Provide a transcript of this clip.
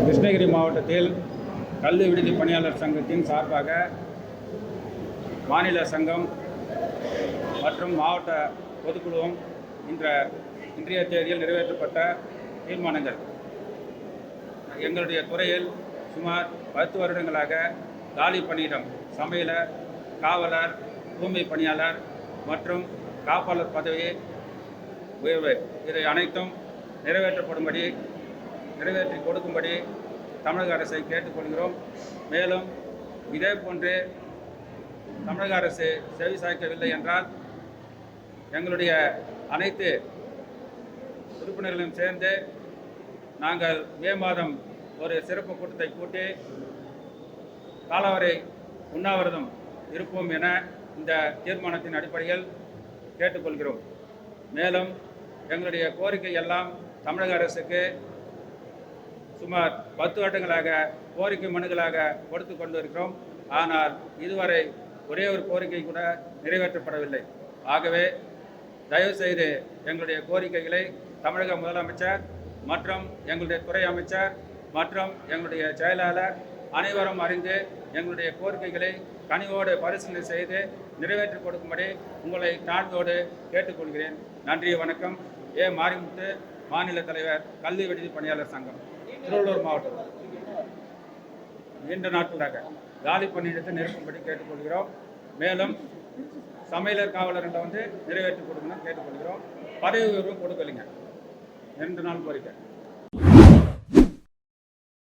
கிருஷ்ணகிரி மாவட்டத்தில் கல்வி விடுதி பணியாளர் சங்கத்தின் சார்பாக மாநில சங்கம் மற்றும் மாவட்ட பொதுக்குழுவும் இன்றைய தேதியில் நிறைவேற்றப்பட்ட தீர்மானங்கள். எங்களுடைய துறையில் சுமார் 10 வருடங்களாக காலி பணியிடம் சமையலர், காவலர், தூய்மை பணியாளர் மற்றும் காப்பாளர் பதவி உயர்வு இதை அனைத்தும் நிறைவேற்றி கொடுக்கும்படி தமிழக அரசை கேட்டுக்கொள்கிறோம். மேலும் இதே போன்று தமிழக அரசு செவி சாய்க்கவில்லை என்றால் எங்களுடைய அனைத்து உறுப்பினர்களும் சேர்ந்து நாங்கள் மே மாதம் ஒரு சிறப்பு கூட்டத்தை கூட்டி காலவரை உண்ணாவிரதம் இருப்போம் என இந்த தீர்மானத்தின் அடிப்படையில் கேட்டுக்கொள்கிறோம். மேலும் எங்களுடைய கோரிக்கை எல்லாம் தமிழக அரசுக்கு சுமார் 10 வருடங்களாக கோரிக்கை மனுக்களாக கொடுத்து கொண்டு இருக்கிறோம். ஆனால் இதுவரை ஒரே ஒரு கோரிக்கை கூட நிறைவேற்றப்படவில்லை. ஆகவே தயவுசெய்து எங்களுடைய கோரிக்கைகளை தமிழக முதலமைச்சர் மற்றும் எங்களுடைய துறை அமைச்சர் மற்றும் எங்களுடைய செயலாளர் அனைவரும் அறிந்து எங்களுடைய கோரிக்கைகளை கனிவோடு பரிசீலனை செய்து நிறைவேற்றி கொடுக்கும்படி உங்களை தாழ்வோடு கேட்டுக்கொள்கிறேன். நன்றி, வணக்கம். மாரிமுத்து, மாநில தலைவர், கல்வி விடுதி பணியாளர் சங்கம், திருவள்ளூர் மாவட்டம். நீண்ட நாட்களாக காலி பணியிடத்தை நிரப்பும்படி கேட்டுக்கொள்கிறோம். மேலும் சமையலர், காவலர்களை நிறைவேற்றி கொடுக்கணும் கேட்டுக்கொள்கிறோம். பதவி உயர்வும் கொடுக்கலைங்க. 2 நாள் கோரிக்கை.